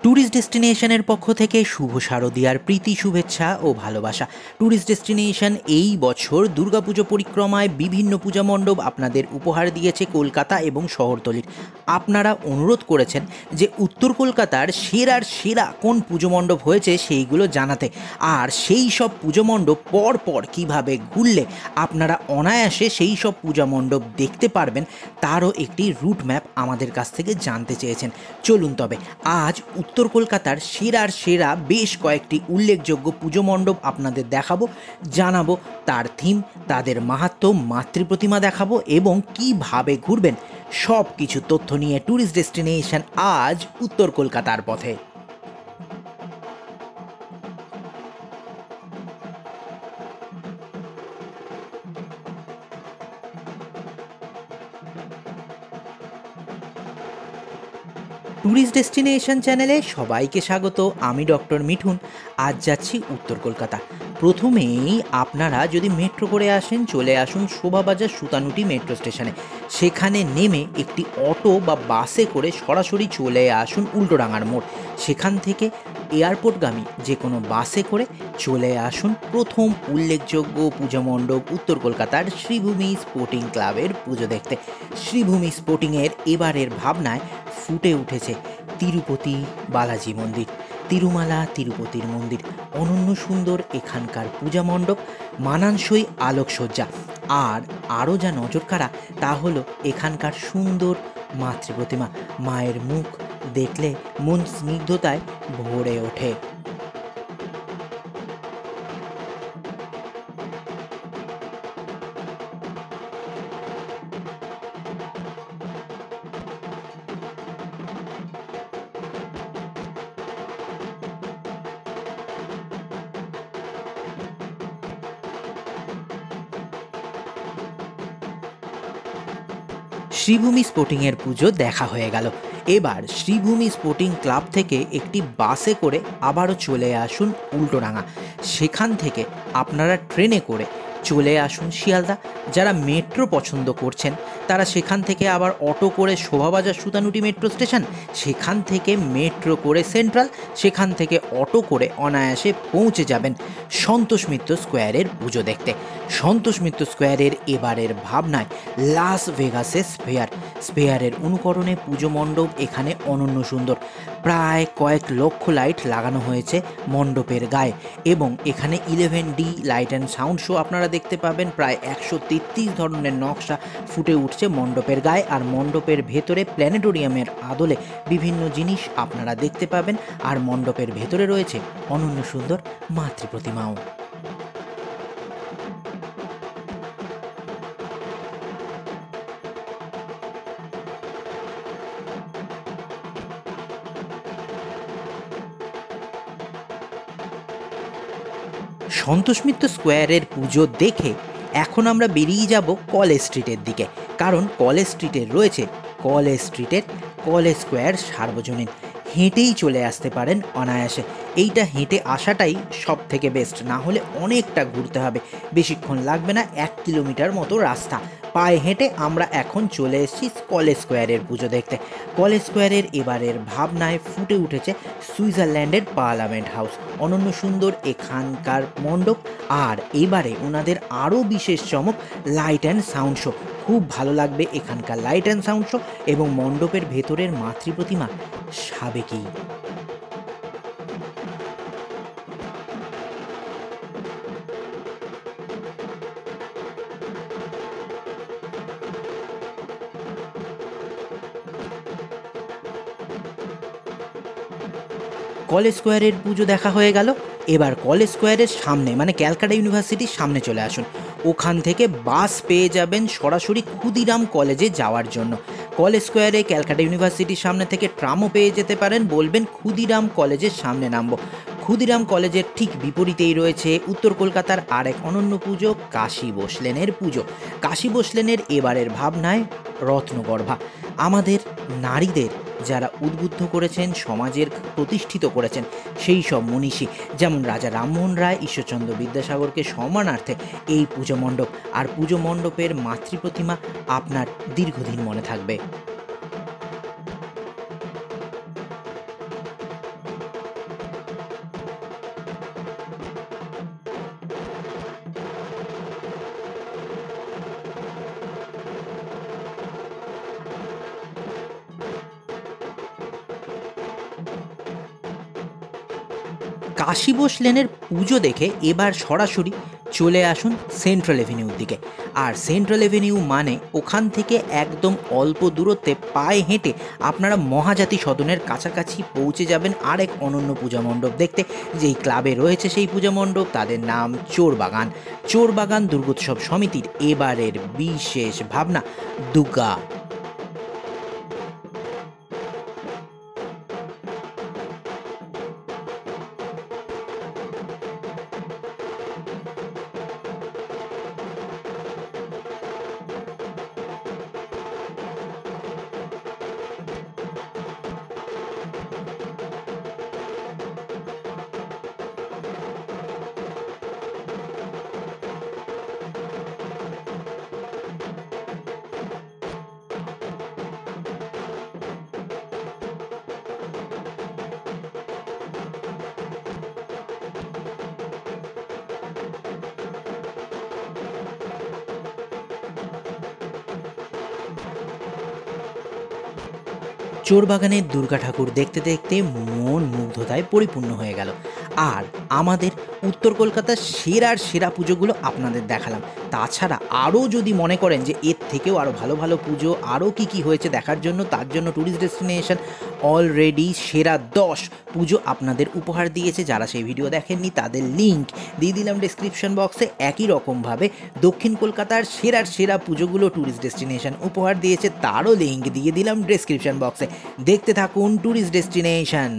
Tourist ডেস্টিনেশনের পক্ষ থেকে শুভ শারদীয়ার প্রীতি শুভেচ্ছা ও ভালোবাসা। ট্যুরিস্ট ডেস্টিনেশন এই বছর দুর্গাপুজো পরিক্রমায় বিভিন্ন পূজা মণ্ডপ আপনাদের উপহার দিয়েছে কলকাতা এবং শহরতলির। আপনারা অনুরোধ করেছেন যে উত্তর কলকাতার সেরার সেরা কোন পুজো মণ্ডপ হয়েছে সেইগুলো জানাতে, আর সেই সব পুজো মণ্ডপ পর পর কীভাবে ঘুরলে আপনারা অনায়াসে সেই সব পূজা মণ্ডপ দেখতে পারবেন তারও একটি রুট ম্যাপ আমাদের কাছ থেকে জানতে চেয়েছেন। চলুন তবে আজ উত্তর কলকাতার সেরার সেরা বেশ কয়েকটি উল্লেখযোগ্য পুজো মণ্ডপ আপনাদের দেখাবো, জানাবো তার থিম, তাদের মাহাত্ম্য, মাতৃপ্রতিমা দেখাবো এবং কিভাবে ঘুরবেন সব কিছু তথ্য নিয়ে ট্যুরিস্ট ডেস্টিনেশন আজ উত্তর কলকাতার পথে। ট্যুরিস্ট ডেস্টিনেশন চ্যানেলে সবাইকে স্বাগত। আমি ডক্টর মিঠুন। আজ যাচ্ছি উত্তর কলকাতা। প্রথমেই আপনারা যদি মেট্রো করে আসেন, চলে আসুন শোভাবাজার সুতানুটি মেট্রো স্টেশনে। সেখানে নেমে একটি অটো বা বাসে করে সরাসরি চলে আসুন উল্টোডাঙার মোড়। সেখান থেকে এয়ারপোর্টগামী যে কোনো বাসে করে চলে আসুন প্রথম উল্লেখযোগ্য পূজা মণ্ডপ উত্তর কলকাতার শ্রীভূমি স্পোর্টিং ক্লাবের পুজো দেখতে। শ্রীভূমি স্পোর্টিংয়ের এবারের ভাবনায় ফুটে উঠেছে তিরুপতি বালাজি মন্দির, তিরুমালা তিরুপতির মন্দির। অনন্য সুন্দর এখানকার পূজা মণ্ডপ, মানানসই আলোকসজ্জা, আর আরও যা নজর কাড়া তা হলো এখানকার সুন্দর মাতৃপ্রতিমা। মায়ের মুখ দেখলে মন স্নিগ্ধতায় ভরে ওঠে। শ্রীভূমি স্পোর্টিংয়ের পুজো দেখা হয়ে গেল। এবার শ্রীভূমি স্পোর্টিং ক্লাব থেকে একটি বাসে করে আবারও চলে আসুন উল্টোডাঙা। সেখান থেকে আপনারা ট্রেনে করে চলে আসুন শিয়ালদা। যারা মেট্রো পছন্দ করছেন তারা সেখান থেকে আবার অটো করে শোভাবাজার সুতানুটি মেট্রো স্টেশন, সেখান থেকে মেট্রো করে সেন্ট্রাল, সেখান থেকে অটো করে অনায়াসে পৌঁছে যাবেন সন্তোষ মিত্র স্কোয়ারের পুজো দেখতে। সন্তোষ মিত্র স্কোয়ারের এবারের ভাবনায় লাস ভেগাসের স্পেয়ারের অনুকরণে পুজো মণ্ডপ এখানে অনন্য সুন্দর। প্রায় কয়েক লক্ষ লাইট লাগানো হয়েছে মণ্ডপের গায়ে এবং এখানে 11D light and sound show আপনারা দেখতে পাবেন। প্রায় 133 ধরনের নকশা ফুটে উঠছে মণ্ডপের গায়ে, আর মণ্ডপের ভেতরে প্ল্যানেটোরিয়ামের আদলে বিভিন্ন জিনিস আপনারা দেখতে পাবেন। আর মণ্ডপের ভেতরে রয়েছে অনন্য সুন্দর মাতৃপ্রতিমাও। সন্তোষ মিত্র স্কোয়ারের পুজো দেখে এখন আমরা বেরিয়ে যাব কলেজ স্ট্রিটের দিকে, কারণ কলেজ স্ট্রিটের রয়েছে কলেজ স্ট্রিটের কলেজ স্কোয়ার সার্বজনীন। হেঁটেই চলে আসতে পারেন অনায়াসে। এইটা হেঁটে আসাটাই সব থেকে বেস্ট, না হলে অনেকটা ঘুরতে হবে। বেশিক্ষণ লাগবে না, 1 কিলোমিটার মতো রাস্তা। পায়ে হেঁটে আমরা এখন চলে এসেছি কলেজ স্কোয়ারের পুজো দেখতে। কলেজ স্কোয়ারের এবারের ভাবনায় ফুটে উঠেছে সুইজারল্যান্ডের পার্লামেন্ট হাউস। অনন্য সুন্দর এখানকার মণ্ডপ, আর এবারে ওনাদের আরও বিশেষ চমক লাইট অ্যান্ড সাউন্ড শো। খুব ভালো লাগবে এখানকার লাইট অ্যান্ড সাউন্ড শো এবং মণ্ডপের ভেতরের মাতৃপ্রতিমা সাবেকি। কলেজ স্কোয়ারের পুজো দেখা হয়ে গেল। এবার কলেজ স্কোয়ারের সামনে মানে ক্যালকাটা ইউনিভার্সিটির সামনে চলে আসুন। ওখান থেকে বাস পেয়ে যাবেন সরাসরি ক্ষুদিরাম কলেজে যাওয়ার জন্য। কলেজ স্কোয়ারে ক্যালকাটা ইউনিভার্সিটির সামনে থেকে ট্রামও পেয়ে যেতে পারেন, বলবেন ক্ষুদিরাম কলেজের সামনে নামবো। ক্ষুদিরাম কলেজের ঠিক বিপরীতেই রয়েছে উত্তর কলকাতার আরেক অনন্য পুজো কাশী বোসলেনের পুজো। কাশী বোসলেনের এবারের ভাবনায় রত্নগর্ভা। আমাদের নারীদের যারা উদ্বুদ্ধ করেছেন, সমাজের প্রতিষ্ঠিত করেছেন সেই সব মনীষী, যেমন রাজা রামমোহন রায়, ঈশ্বরচন্দ্র বিদ্যাসাগরকে সম্মানার্থে এই পুজো মণ্ডপ। আর পুজো মণ্ডপের মাতৃপ্রতিমা আপনার দীর্ঘদিন মনে থাকবে। কাশীবোস লেনের পুজো দেখে এবার সরাসরি চলে আসুন সেন্ট্রাল এভিনিউর দিকে। আর সেন্ট্রাল এভিনিউ মানে ওখান থেকে একদম অল্প দূরত্বে পায়ে হেঁটে আপনারা মহাজাতি সদনের কাছাকাছি পৌঁছে যাবেন আরেক অনন্য পূজা মণ্ডপ দেখতে। যেই ক্লাবে রয়েছে সেই পূজা মণ্ডপ, তাদের নাম চোরবাগান। চোরবাগান দুর্গোৎসব সমিতির এবারের বিশেষ ভাবনা দুর্গা। চোরবাগানের দুর্গা ঠাকুর দেখতে দেখতে মন মুগ্ধতায় পরিপূর্ণ হয়ে গেল। আর আমাদের উত্তর কলকাতার সেরার সেরা পুজোগুলো আপনাদের দেখালাম। তাছাড়া আরও যদি মনে করেন যে এর থেকেও আরও ভালো ভালো পুজো আরও কী কী হয়েছে দেখার জন্য, তার জন্য ট্যুরিস্ট ডেস্টিনেশন অলরেডি সেরা 10 পুজো আপনাদের উপহার দিয়েছে। যারা সেই ভিডিও দেখেননি তাদের লিঙ্ক দিয়ে দিলাম ডেসক্রিপশন বক্সে। একই রকমভাবে দক্ষিণ কলকাতার সেরার সেরা পুজোগুলো ট্যুরিস্ট ডেস্টিনেশন উপহার দিয়েছে, তারও লিঙ্ক দিয়ে দিলাম ডেসক্রিপশন বক্সে। দেখতে থাকুন ট্যুরিস্ট ডেস্টিনেশন।